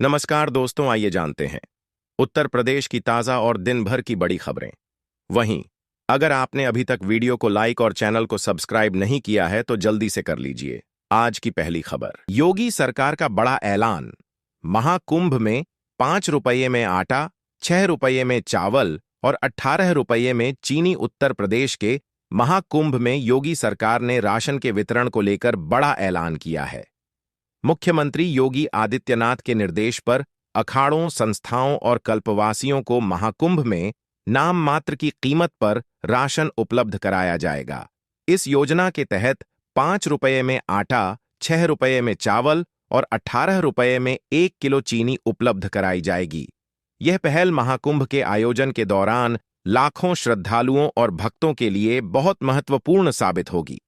नमस्कार दोस्तों, आइए जानते हैं उत्तर प्रदेश की ताज़ा और दिन भर की बड़ी खबरें। वहीं अगर आपने अभी तक वीडियो को लाइक और चैनल को सब्सक्राइब नहीं किया है तो जल्दी से कर लीजिए। आज की पहली खबर, योगी सरकार का बड़ा ऐलान। महाकुंभ में 5 रुपये में आटा, 6 रुपये में चावल और 18 रुपये में चीनी। उत्तर प्रदेश के महाकुंभ में योगी सरकार ने राशन के वितरण को लेकर बड़ा ऐलान किया है। मुख्यमंत्री योगी आदित्यनाथ के निर्देश पर अखाड़ों, संस्थाओं और कल्पवासियों को महाकुंभ में नाम मात्र की कीमत पर राशन उपलब्ध कराया जाएगा। इस योजना के तहत 5 रुपये में आटा, 6 रुपये में चावल और 18 रुपये में 1 किलो चीनी उपलब्ध कराई जाएगी। यह पहल महाकुंभ के आयोजन के दौरान लाखों श्रद्धालुओं और भक्तों के लिए बहुत महत्वपूर्ण साबित होगी।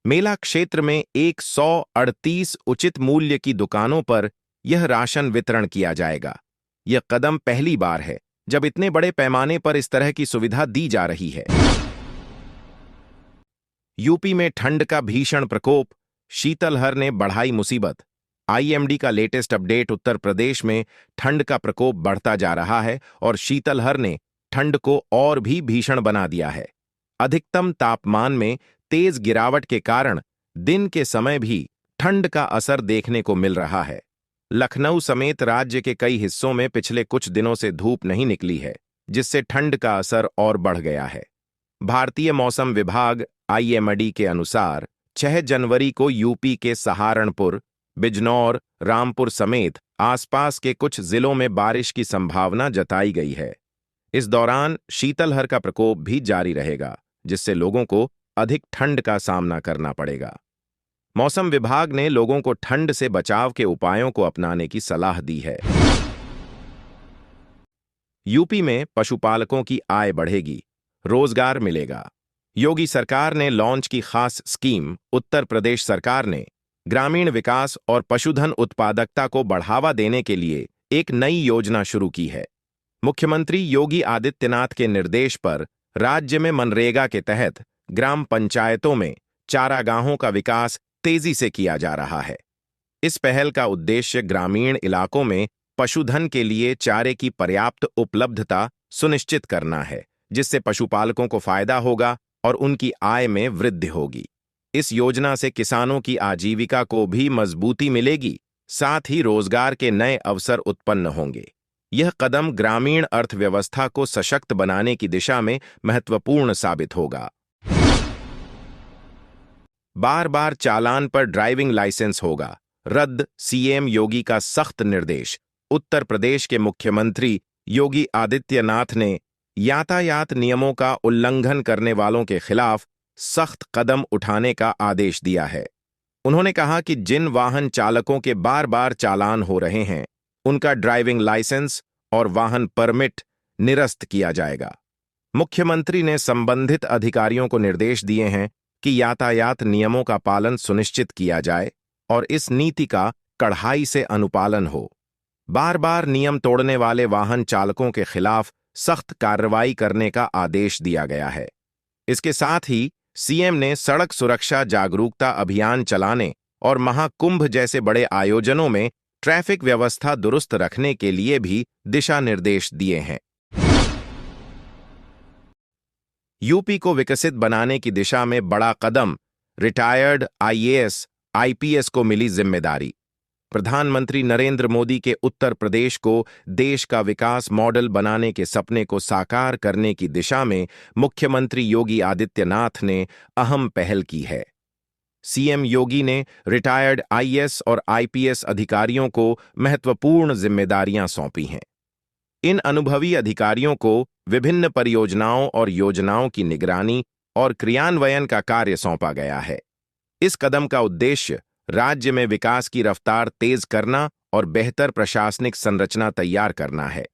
मेला क्षेत्र में 138 उचित मूल्य की दुकानों पर यह राशन वितरण किया जाएगा। यह कदम पहली बार है जब इतने बड़े पैमाने पर इस तरह की सुविधा दी जा रही है। यूपी में ठंड का भीषण प्रकोप, शीतलहर ने बढ़ाई मुसीबत। आईएमडी का लेटेस्ट अपडेट, उत्तर प्रदेश में ठंड का प्रकोप बढ़ता जा रहा है और शीतलहर ने ठंड को और भी भीषण बना दिया है। अधिकतम तापमान में तेज गिरावट के कारण दिन के समय भी ठंड का असर देखने को मिल रहा है। लखनऊ समेत राज्य के कई हिस्सों में पिछले कुछ दिनों से धूप नहीं निकली है, जिससे ठंड का असर और बढ़ गया है। भारतीय मौसम विभाग आईएमडी के अनुसार 6 जनवरी को यूपी के सहारनपुर, बिजनौर, रामपुर समेत आसपास के कुछ जिलों में बारिश की संभावना जताई गई है। इस दौरान शीतलहर का प्रकोप भी जारी रहेगा, जिससे लोगों को अधिक ठंड का सामना करना पड़ेगा। मौसम विभाग ने लोगों को ठंड से बचाव के उपायों को अपनाने की सलाह दी है। यूपी में पशुपालकों की आय बढ़ेगी, रोजगार मिलेगा। योगी सरकार ने लॉन्च की खास स्कीम। उत्तर प्रदेश सरकार ने ग्रामीण विकास और पशुधन उत्पादकता को बढ़ावा देने के लिए एक नई योजना शुरू की है। मुख्यमंत्री योगी आदित्यनाथ के निर्देश पर राज्य में मनरेगा के तहत ग्राम पंचायतों में चारागाहों का विकास तेजी से किया जा रहा है। इस पहल का उद्देश्य ग्रामीण इलाकों में पशुधन के लिए चारे की पर्याप्त उपलब्धता सुनिश्चित करना है, जिससे पशुपालकों को फायदा होगा और उनकी आय में वृद्धि होगी। इस योजना से किसानों की आजीविका को भी मजबूती मिलेगी, साथ ही रोजगार के नए अवसर उत्पन्न होंगे। यह कदम ग्रामीण अर्थव्यवस्था को सशक्त बनाने की दिशा में महत्वपूर्ण साबित होगा। बार बार चालान पर ड्राइविंग लाइसेंस होगा रद्द, सीएम योगी का सख्त निर्देश। उत्तर प्रदेश के मुख्यमंत्री योगी आदित्यनाथ ने यातायात नियमों का उल्लंघन करने वालों के खिलाफ सख्त कदम उठाने का आदेश दिया है। उन्होंने कहा कि जिन वाहन चालकों के बार बार चालान हो रहे हैं, उनका ड्राइविंग लाइसेंस और वाहन परमिट निरस्त किया जाएगा। मुख्यमंत्री ने संबंधित अधिकारियों को निर्देश दिए हैं कि यातायात नियमों का पालन सुनिश्चित किया जाए और इस नीति का कड़ाई से अनुपालन हो। बार बार नियम तोड़ने वाले वाहन चालकों के खिलाफ सख्त कार्रवाई करने का आदेश दिया गया है। इसके साथ ही सीएम ने सड़क सुरक्षा जागरूकता अभियान चलाने और महाकुंभ जैसे बड़े आयोजनों में ट्रैफिक व्यवस्था दुरुस्त रखने के लिए भी दिशा निर्देश दिए हैं। यूपी को विकसित बनाने की दिशा में बड़ा कदम। रिटायर्ड आईएएस, आईपीएस को मिली जिम्मेदारी। प्रधानमंत्री नरेंद्र मोदी के उत्तर प्रदेश को देश का विकास मॉडल बनाने के सपने को साकार करने की दिशा में मुख्यमंत्री योगी आदित्यनाथ ने अहम पहल की है। सीएम योगी ने रिटायर्ड आईएएस और आईपीएस अधिकारियों को महत्वपूर्ण जिम्मेदारियां सौंपी हैं। इन अनुभवी अधिकारियों को विभिन्न परियोजनाओं और योजनाओं की निगरानी और क्रियान्वयन का कार्य सौंपा गया है। इस कदम का उद्देश्य राज्य में विकास की रफ्तार तेज करना और बेहतर प्रशासनिक संरचना तैयार करना है।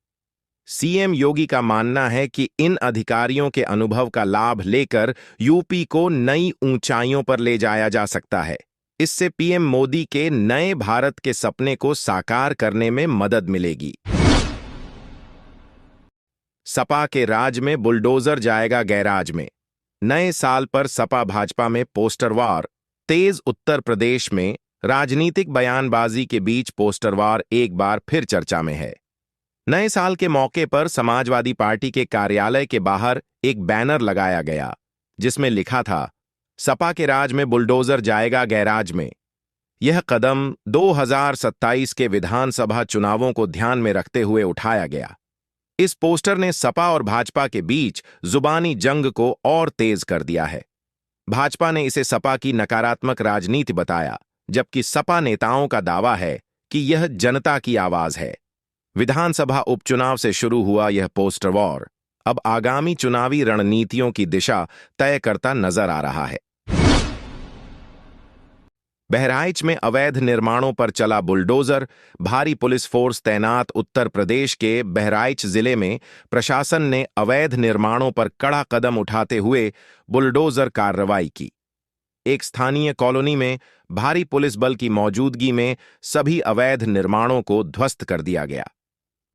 सीएम योगी का मानना है कि इन अधिकारियों के अनुभव का लाभ लेकर यूपी को नई ऊंचाइयों पर ले जाया जा सकता है। इससे पीएम मोदी के नए भारत के सपने को साकार करने में मदद मिलेगी। सपा के राज में बुलडोजर जाएगा गैराज में। नए साल पर सपा भाजपा में पोस्टर वार तेज। उत्तर प्रदेश में राजनीतिक बयानबाजी के बीच पोस्टर वार एक बार फिर चर्चा में है। नए साल के मौके पर समाजवादी पार्टी के कार्यालय के बाहर एक बैनर लगाया गया जिसमें लिखा था, सपा के राज में बुलडोजर जाएगा गैराज में। यह कदम 2027 के विधानसभा चुनावों को ध्यान में रखते हुए उठाया गया। इस पोस्टर ने सपा और भाजपा के बीच जुबानी जंग को और तेज कर दिया है। भाजपा ने इसे सपा की नकारात्मक राजनीति बताया, जबकि सपा नेताओं का दावा है कि यह जनता की आवाज है। विधानसभा उपचुनाव से शुरू हुआ यह पोस्टर वॉर अब आगामी चुनावी रणनीतियों की दिशा तय करता नजर आ रहा है। बहराइच में अवैध निर्माणों पर चला बुलडोजर, भारी पुलिस फोर्स तैनात। उत्तर प्रदेश के बहराइच जिले में प्रशासन ने अवैध निर्माणों पर कड़ा कदम उठाते हुए बुलडोजर कार्रवाई की। एक स्थानीय कॉलोनी में भारी पुलिस बल की मौजूदगी में सभी अवैध निर्माणों को ध्वस्त कर दिया गया।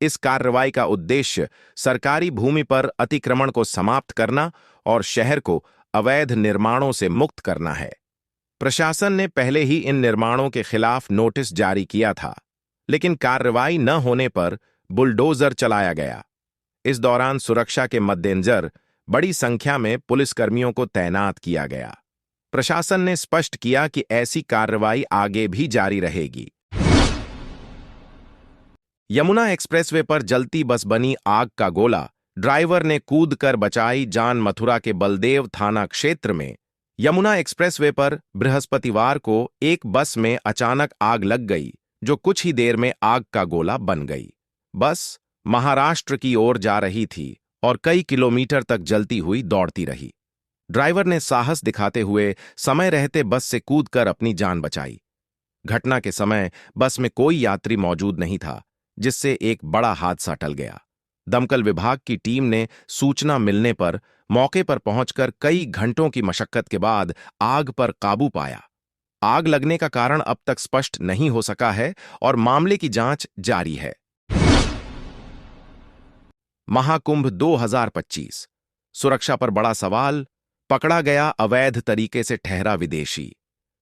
इस कार्रवाई का उद्देश्य सरकारी भूमि पर अतिक्रमण को समाप्त करना और शहर को अवैध निर्माणों से मुक्त करना है। प्रशासन ने पहले ही इन निर्माणों के खिलाफ नोटिस जारी किया था, लेकिन कार्रवाई न होने पर बुलडोजर चलाया गया। इस दौरान सुरक्षा के मद्देनजर बड़ी संख्या में पुलिसकर्मियों को तैनात किया गया। प्रशासन ने स्पष्ट किया कि ऐसी कार्रवाई आगे भी जारी रहेगी। यमुना एक्सप्रेसवे पर जलती बस बनी आग का गोला, ड्राइवर ने कूदकर बचाई जान। मथुरा के बलदेव थाना क्षेत्र में यमुना एक्सप्रेसवे पर बृहस्पतिवार को एक बस में अचानक आग लग गई, जो कुछ ही देर में आग का गोला बन गई। बस महाराष्ट्र की ओर जा रही थी और कई किलोमीटर तक जलती हुई दौड़ती रही। ड्राइवर ने साहस दिखाते हुए समय रहते बस से कूदकर अपनी जान बचाई। घटना के समय बस में कोई यात्री मौजूद नहीं था, जिससे एक बड़ा हादसा टल गया। दमकल विभाग की टीम ने सूचना मिलने पर मौके पर पहुंचकर कई घंटों की मशक्कत के बाद आग पर काबू पाया। आग लगने का कारण अब तक स्पष्ट नहीं हो सका है और मामले की जांच जारी है। महाकुंभ 2025, सुरक्षा पर बड़ा सवाल, पकड़ा गया अवैध तरीके से ठहरा विदेशी।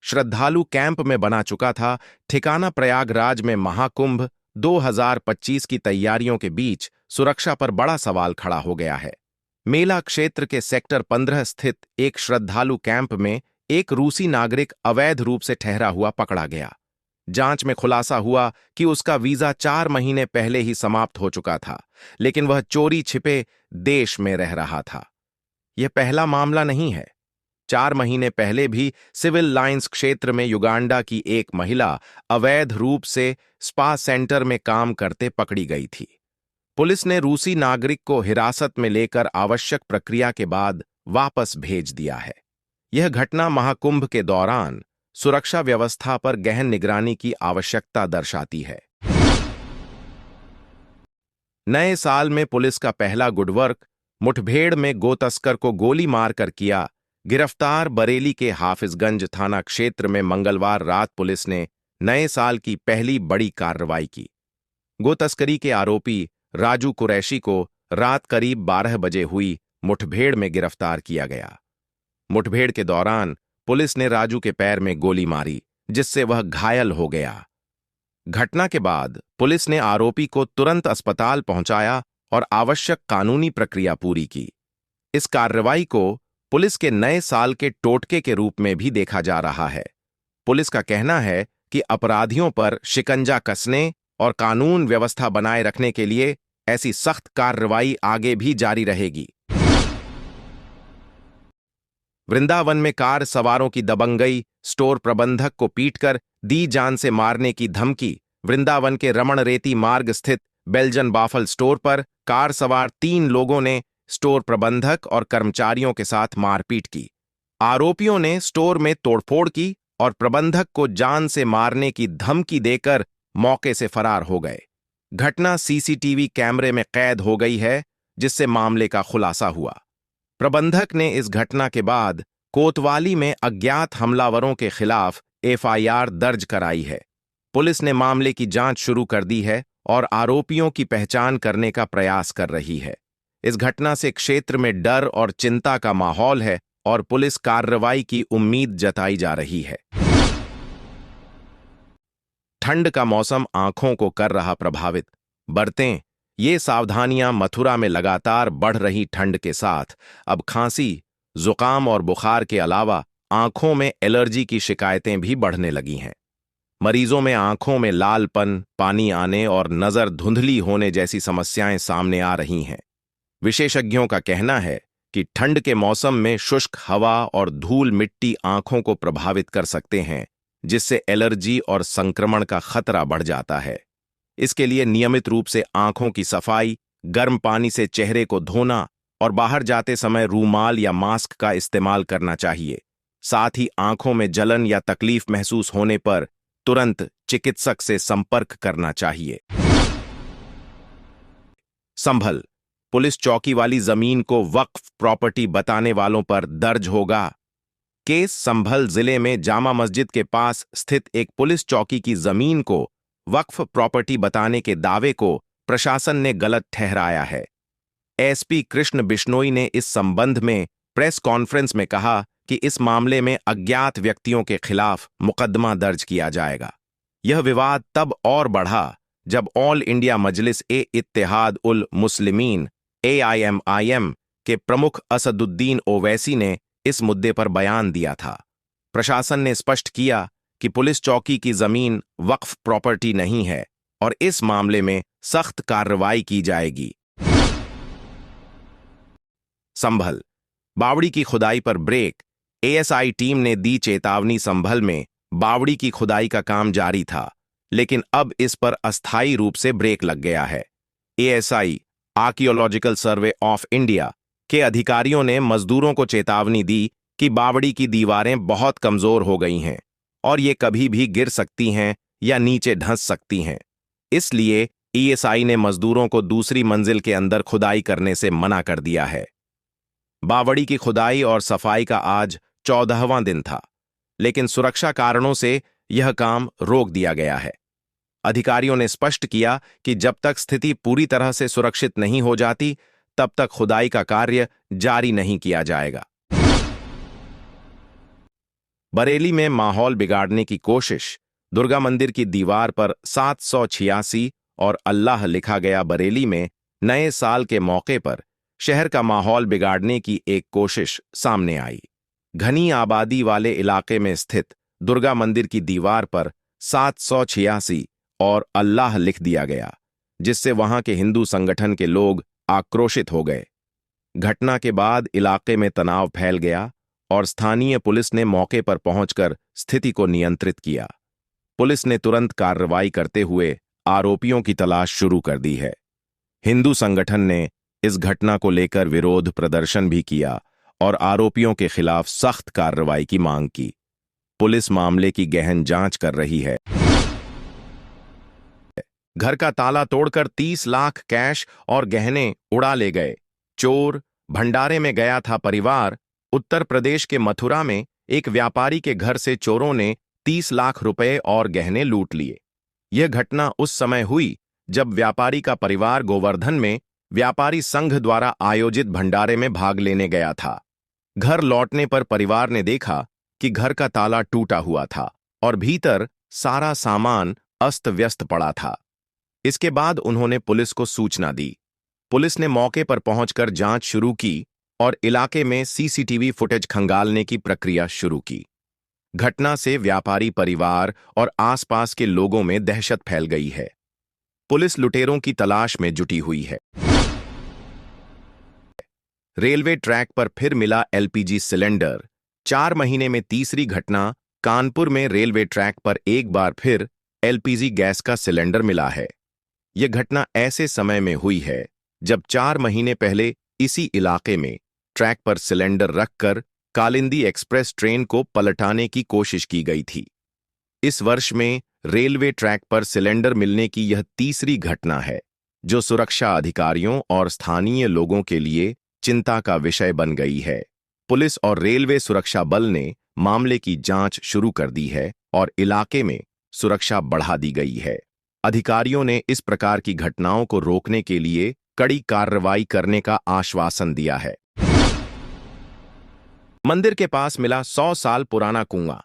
श्रद्धालु कैंप में बना चुका था ठिकाना। प्रयागराज में महाकुंभ 2025 की तैयारियों के बीच सुरक्षा पर बड़ा सवाल खड़ा हो गया है। मेला क्षेत्र के सेक्टर 15 स्थित एक श्रद्धालु कैंप में एक रूसी नागरिक अवैध रूप से ठहरा हुआ पकड़ा गया। जांच में खुलासा हुआ कि उसका वीजा 4 महीने पहले ही समाप्त हो चुका था, लेकिन वह चोरी छिपे देश में रह रहा था। यह पहला मामला नहीं है। 4 महीने पहले भी सिविल लाइंस क्षेत्र में युगांडा की एक महिला अवैध रूप से स्पा सेंटर में काम करते पकड़ी गई थी। पुलिस ने रूसी नागरिक को हिरासत में लेकर आवश्यक प्रक्रिया के बाद वापस भेज दिया है। यह घटना महाकुंभ के दौरान सुरक्षा व्यवस्था पर गहन निगरानी की आवश्यकता दर्शाती है। नए साल में पुलिस का पहला गुडवर्क, मुठभेड़ में गोतस्कर को गोली मारकर किया गिरफ्तार। बरेली के हाफिजगंज थाना क्षेत्र में मंगलवार रात पुलिस ने नए साल की पहली बड़ी कार्रवाई की। गोतस्करी के आरोपी राजू कुरैशी को रात करीब 12 बजे हुई मुठभेड़ में गिरफ्तार किया गया। मुठभेड़ के दौरान पुलिस ने राजू के पैर में गोली मारी, जिससे वह घायल हो गया। घटना के बाद पुलिस ने आरोपी को तुरंत अस्पताल पहुंचाया और आवश्यक कानूनी प्रक्रिया पूरी की। इस कार्रवाई को पुलिस के नए साल के टोटके के रूप में भी देखा जा रहा है। पुलिस का कहना है कि अपराधियों पर शिकंजा कसने और कानून व्यवस्था बनाए रखने के लिए ऐसी सख्त कार्रवाई आगे भी जारी रहेगी। वृंदावन में कार सवारों की दबंगई, स्टोर प्रबंधक को पीटकर दी जान से मारने की धमकी। वृंदावन के रमण रेती मार्ग स्थित बेल्जन बाफल स्टोर पर कार सवार 3 लोगों ने स्टोर प्रबंधक और कर्मचारियों के साथ मारपीट की। आरोपियों ने स्टोर में तोड़फोड़ की और प्रबंधक को जान से मारने की धमकी देकर मौके से फरार हो गए। घटना सीसीटीवी कैमरे में कैद हो गई है, जिससे मामले का खुलासा हुआ। प्रबंधक ने इस घटना के बाद कोतवाली में अज्ञात हमलावरों के खिलाफ एफआईआर दर्ज कराई है। पुलिस ने मामले की जांच शुरू कर दी है और आरोपियों की पहचान करने का प्रयास कर रही है। इस घटना से क्षेत्र में डर और चिंता का माहौल है और पुलिस कार्रवाई की उम्मीद जताई जा रही है। ठंड का मौसम आंखों को कर रहा प्रभावित। बरतें ये सावधानियां मथुरा में लगातार बढ़ रही ठंड के साथ अब खांसी, जुकाम और बुखार के अलावा आंखों में एलर्जी की शिकायतें भी बढ़ने लगी हैं। मरीजों में आंखों में लालपन, पानी आने और नजर धुंधली होने जैसी समस्याएं सामने आ रही हैं। विशेषज्ञों का कहना है कि ठंड के मौसम में शुष्क हवा और धूल मिट्टी आंखों को प्रभावित कर सकते हैं, जिससे एलर्जी और संक्रमण का खतरा बढ़ जाता है। इसके लिए नियमित रूप से आंखों की सफाई, गर्म पानी से चेहरे को धोना और बाहर जाते समय रूमाल या मास्क का इस्तेमाल करना चाहिए। साथ ही आंखों में जलन या तकलीफ महसूस होने पर तुरंत चिकित्सक से संपर्क करना चाहिए। संभल पुलिस चौकी वाली जमीन को वक्फ प्रॉपर्टी बताने वालों पर दर्ज होगा। केस संभल जिले में जामा मस्जिद के पास स्थित एक पुलिस चौकी की जमीन को वक्फ प्रॉपर्टी बताने के दावे को प्रशासन ने गलत ठहराया है। एसपी कृष्ण बिश्नोई ने इस संबंध में प्रेस कॉन्फ्रेंस में कहा कि इस मामले में अज्ञात व्यक्तियों के खिलाफ मुकदमा दर्ज किया जाएगा। यह विवाद तब और बढ़ा जब ऑल इंडिया मजलिस ए इत्तेहाद उल मुस्लिमीन AIMIM के प्रमुख असदुद्दीन ओवैसी ने इस मुद्दे पर बयान दिया था। प्रशासन ने स्पष्ट किया कि पुलिस चौकी की जमीन वक्फ प्रॉपर्टी नहीं है और इस मामले में सख्त कार्रवाई की जाएगी। संभल बावड़ी की खुदाई पर ब्रेक। ASI टीम ने दी चेतावनी। संभल में बावड़ी की खुदाई का काम जारी था, लेकिन अब इस पर अस्थायी रूप से ब्रेक लग गया है। ASI archaeological survey of India के अधिकारियों ने मजदूरों को चेतावनी दी कि बावड़ी की दीवारें बहुत कमजोर हो गई हैं और ये कभी भी गिर सकती हैं या नीचे धंस सकती हैं। इसलिए ASI ने मजदूरों को दूसरी मंजिल के अंदर खुदाई करने से मना कर दिया है। बावड़ी की खुदाई और सफाई का आज 14वां दिन था, लेकिन सुरक्षा कारणों से यह काम रोक दिया गया है। अधिकारियों ने स्पष्ट किया कि जब तक स्थिति पूरी तरह से सुरक्षित नहीं हो जाती, तब तक खुदाई का कार्य जारी नहीं किया जाएगा। बरेली में माहौल बिगाड़ने की कोशिश। दुर्गा मंदिर की दीवार पर 786 और अल्लाह लिखा गया। बरेली में नए साल के मौके पर शहर का माहौल बिगाड़ने की एक कोशिश सामने आई। घनी आबादी वाले इलाके में स्थित दुर्गा मंदिर की दीवार पर 786 और अल्लाह लिख दिया गया, जिससे वहां के हिंदू संगठन के लोग आक्रोशित हो गए। घटना के बाद इलाके में तनाव फैल गया और स्थानीय पुलिस ने मौके पर पहुंचकर स्थिति को नियंत्रित किया। पुलिस ने तुरंत कार्रवाई करते हुए आरोपियों की तलाश शुरू कर दी है। हिंदू संगठन ने इस घटना को लेकर विरोध प्रदर्शन भी किया और आरोपियों के खिलाफ सख्त कार्रवाई की मांग की। पुलिस मामले की गहन जांच कर रही है। घर का ताला तोड़कर 30 लाख कैश और गहने उड़ा ले गए चोर। भंडारे में गया था परिवार। उत्तर प्रदेश के मथुरा में एक व्यापारी के घर से चोरों ने 30 लाख रुपए और गहने लूट लिए। यह घटना उस समय हुई जब व्यापारी का परिवार गोवर्धन में व्यापारी संघ द्वारा आयोजित भंडारे में भाग लेने गया था। घर लौटने पर परिवार ने देखा कि घर का ताला टूटा हुआ था और भीतर सारा सामान अस्त व्यस्त पड़ा था। इसके बाद उन्होंने पुलिस को सूचना दी। पुलिस ने मौके पर पहुंचकर जांच शुरू की और इलाके में CCTV फुटेज खंगालने की प्रक्रिया शुरू की। घटना से व्यापारी परिवार और आसपास के लोगों में दहशत फैल गई है। पुलिस लुटेरों की तलाश में जुटी हुई है। रेलवे ट्रैक पर फिर मिला LPG सिलेंडर। 4 महीने में तीसरी घटना। कानपुर में रेलवे ट्रैक पर एक बार फिर LPG गैस का सिलेंडर मिला है। यह घटना ऐसे समय में हुई है जब 4 महीने पहले इसी इलाके में ट्रैक पर सिलेंडर रखकर कालिंदी एक्सप्रेस ट्रेन को पलटाने की कोशिश की गई थी। इस वर्ष में रेलवे ट्रैक पर सिलेंडर मिलने की यह तीसरी घटना है, जो सुरक्षा अधिकारियों और स्थानीय लोगों के लिए चिंता का विषय बन गई है। पुलिस और रेलवे सुरक्षा बल ने मामले की जांच शुरू कर दी है और इलाके में सुरक्षा बढ़ा दी गई है। अधिकारियों ने इस प्रकार की घटनाओं को रोकने के लिए कड़ी कार्रवाई करने का आश्वासन दिया है। मंदिर के पास मिला 100 साल पुराना कुआं।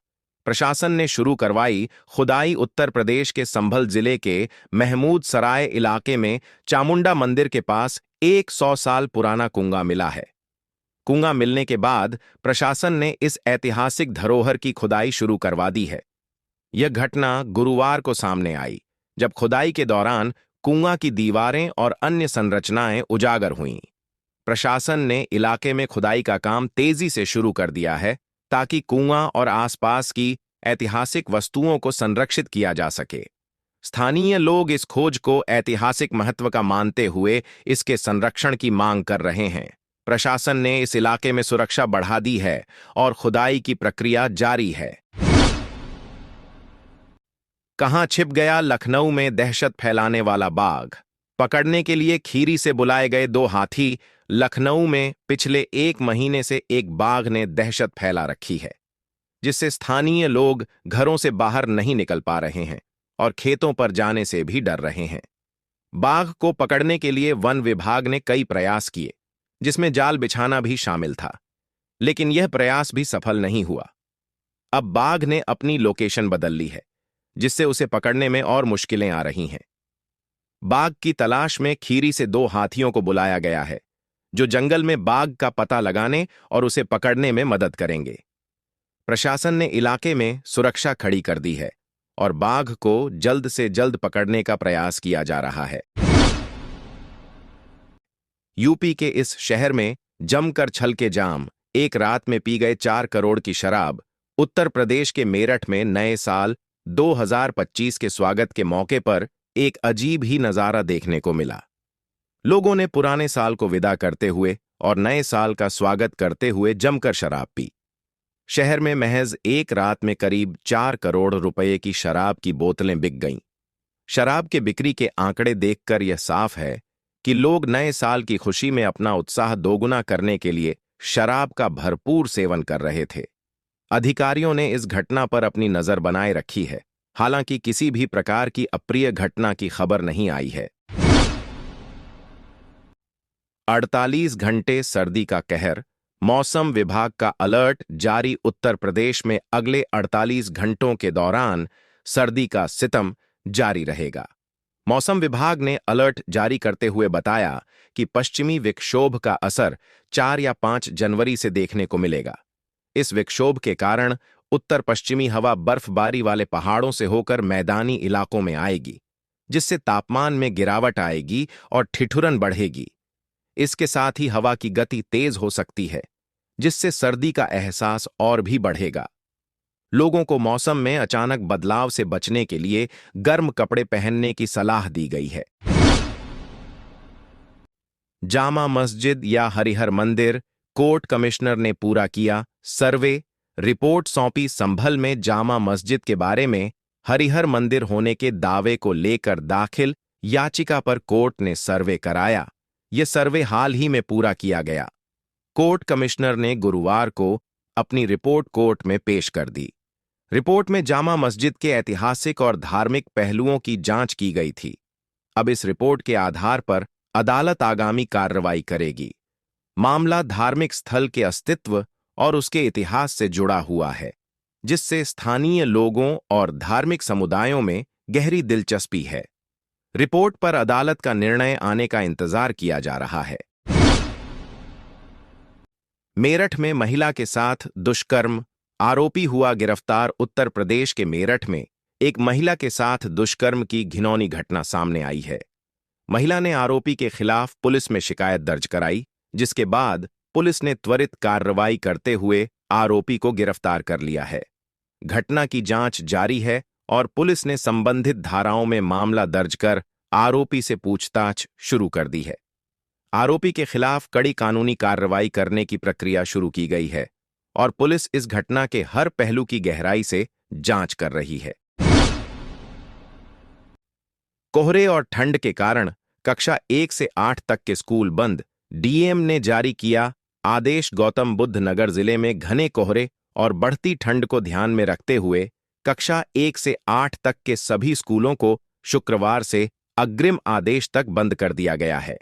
प्रशासन ने शुरू करवाई खुदाई। उत्तर प्रदेश के संभल जिले के महमूद सराय इलाके में चामुंडा मंदिर के पास 100 साल पुराना कुआं मिला है। कुआं मिलने के बाद प्रशासन ने इस ऐतिहासिक धरोहर की खुदाई शुरू करवा दी है। यह घटना गुरुवार को सामने आई, जब खुदाई के दौरान कुआं की दीवारें और अन्य संरचनाएं उजागर हुईं। प्रशासन ने इलाके में खुदाई का काम तेजी से शुरू कर दिया है, ताकि कुआं और आसपास की ऐतिहासिक वस्तुओं को संरक्षित किया जा सके। स्थानीय लोग इस खोज को ऐतिहासिक महत्व का मानते हुए इसके संरक्षण की मांग कर रहे हैं। प्रशासन ने इस इलाके में सुरक्षा बढ़ा दी है और खुदाई की प्रक्रिया जारी है। कहां छिप गया लखनऊ में दहशत फैलाने वाला बाघ? पकड़ने के लिए खीरी से बुलाए गए 2 हाथी। लखनऊ में पिछले 1 महीने से एक बाघ ने दहशत फैला रखी है, जिससे स्थानीय लोग घरों से बाहर नहीं निकल पा रहे हैं और खेतों पर जाने से भी डर रहे हैं। बाघ को पकड़ने के लिए वन विभाग ने कई प्रयास किए, जिसमें जाल बिछाना भी शामिल था, लेकिन यह प्रयास भी सफल नहीं हुआ। अब बाघ ने अपनी लोकेशन बदल ली है, जिससे उसे पकड़ने में और मुश्किलें आ रही हैं। बाघ की तलाश में खीरी से 2 हाथियों को बुलाया गया है, जो जंगल में बाघ का पता लगाने और उसे पकड़ने में मदद करेंगे। प्रशासन ने इलाके में सुरक्षा खड़ी कर दी है और बाघ को जल्द से जल्द पकड़ने का प्रयास किया जा रहा है। यूपी के इस शहर में जमकर छलके जाम। एक रात में पी गए 4 करोड़ की शराब। उत्तर प्रदेश के मेरठ में नए साल 2025 के स्वागत के मौके पर एक अजीब ही नजारा देखने को मिला। लोगों ने पुराने साल को विदा करते हुए और नए साल का स्वागत करते हुए जमकर शराब पी। शहर में महज एक रात में करीब 4 करोड़ रुपए की शराब की बोतलें बिक गईं। शराब के बिक्री के आंकड़े देखकर यह साफ है कि लोग नए साल की खुशी में अपना उत्साह दोगुना करने के लिए शराब का भरपूर सेवन कर रहे थे। अधिकारियों ने इस घटना पर अपनी नजर बनाए रखी है, हालांकि किसी भी प्रकार की अप्रिय घटना की खबर नहीं आई है। 48 घंटे सर्दी का कहर। मौसम विभाग का अलर्ट जारी। उत्तर प्रदेश में अगले 48 घंटों के दौरान सर्दी का सितम जारी रहेगा। मौसम विभाग ने अलर्ट जारी करते हुए बताया कि पश्चिमी विक्षोभ का असर 4 या 5 जनवरी से देखने को मिलेगा। इस विक्षोभ के कारण उत्तर पश्चिमी हवा बर्फबारी वाले पहाड़ों से होकर मैदानी इलाकों में आएगी, जिससे तापमान में गिरावट आएगी और ठिठुरन बढ़ेगी। इसके साथ ही हवा की गति तेज हो सकती है, जिससे सर्दी का एहसास और भी बढ़ेगा। लोगों को मौसम में अचानक बदलाव से बचने के लिए गर्म कपड़े पहनने की सलाह दी गई है। जामा मस्जिद या हरिहर मंदिर। कोर्ट कमिश्नर ने पूरा किया सर्वे। रिपोर्ट सौंपी। संभल में जामा मस्जिद के बारे में हरिहर मंदिर होने के दावे को लेकर दाखिल याचिका पर कोर्ट ने सर्वे कराया। यह सर्वे हाल ही में पूरा किया गया। कोर्ट कमिश्नर ने गुरुवार को अपनी रिपोर्ट कोर्ट में पेश कर दी। रिपोर्ट में जामा मस्जिद के ऐतिहासिक और धार्मिक पहलुओं की जांच की गई थी। अब इस रिपोर्ट के आधार पर अदालत आगामी कार्रवाई करेगी। मामला धार्मिक स्थल के अस्तित्व और उसके इतिहास से जुड़ा हुआ है, जिससे स्थानीय लोगों और धार्मिक समुदायों में गहरी दिलचस्पी है। रिपोर्ट पर अदालत का निर्णय आने का इंतजार किया जा रहा है। मेरठ में महिला के साथ दुष्कर्म। आरोपी हुआ गिरफ्तार। उत्तर प्रदेश के मेरठ में एक महिला के साथ दुष्कर्म की घिनौनी घटना सामने आई है। महिला ने आरोपी के खिलाफ पुलिस में शिकायत दर्ज कराई, जिसके बाद पुलिस ने त्वरित कार्रवाई करते हुए आरोपी को गिरफ्तार कर लिया है। घटना की जांच जारी है और पुलिस ने संबंधित धाराओं में मामला दर्ज कर आरोपी से पूछताछ शुरू कर दी है। आरोपी के खिलाफ कड़ी कानूनी कार्रवाई करने की प्रक्रिया शुरू की गई है और पुलिस इस घटना के हर पहलू की गहराई से जांच कर रही है। कोहरे और ठंड के कारण कक्षा 1 से 8 तक के स्कूल बंद। डीएम ने जारी किया आदेश। गौतम बुद्ध नगर जिले में घने कोहरे और बढ़ती ठंड को ध्यान में रखते हुए कक्षा 1 से 8 तक के सभी स्कूलों को शुक्रवार से अग्रिम आदेश तक बंद कर दिया गया है।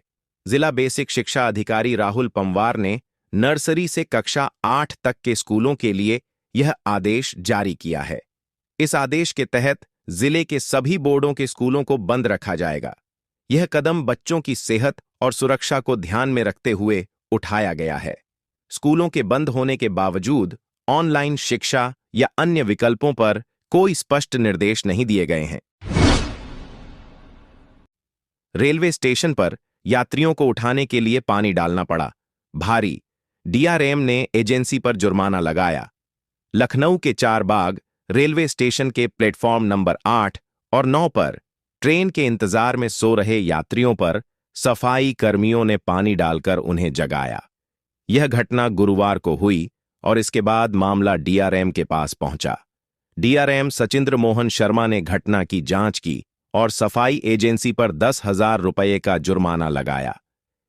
जिला बेसिक शिक्षा अधिकारी राहुल पंवार ने नर्सरी से कक्षा 8 तक के स्कूलों के लिए यह आदेश जारी किया है। इस आदेश के तहत जिले के सभी बोर्डों के स्कूलों को बंद रखा जाएगा। यह कदम बच्चों की सेहत और सुरक्षा को ध्यान में रखते हुए उठाया गया है। स्कूलों के बंद होने के बावजूद ऑनलाइन शिक्षा या अन्य विकल्पों पर कोई स्पष्ट निर्देश नहीं दिए गए हैं। रेलवे स्टेशन पर यात्रियों को उठाने के लिए पानी डालना पड़ा, भारी। डीआरएम ने एजेंसी पर जुर्माना लगाया। लखनऊ के चारबाग रेलवे स्टेशन के प्लेटफॉर्म नंबर 8 और 9 पर ट्रेन के इंतजार में सो रहे यात्रियों पर सफाई कर्मियों ने पानी डालकर उन्हें जगाया। यह घटना गुरुवार को हुई और इसके बाद मामला डीआरएम के पास पहुंचा। डीआरएम सचिंद्र मोहन शर्मा ने घटना की जांच की और सफाई एजेंसी पर 10,000 रुपये का जुर्माना लगाया।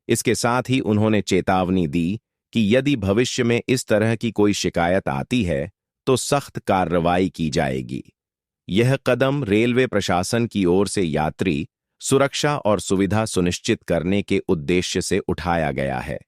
इसके साथ ही उन्होंने चेतावनी दी कि यदि भविष्य में इस तरह की कोई शिकायत आती है तो सख्त कार्रवाई की जाएगी। यह कदम रेलवे प्रशासन की ओर से यात्री सुरक्षा और सुविधा सुनिश्चित करने के उद्देश्य से उठाया गया है।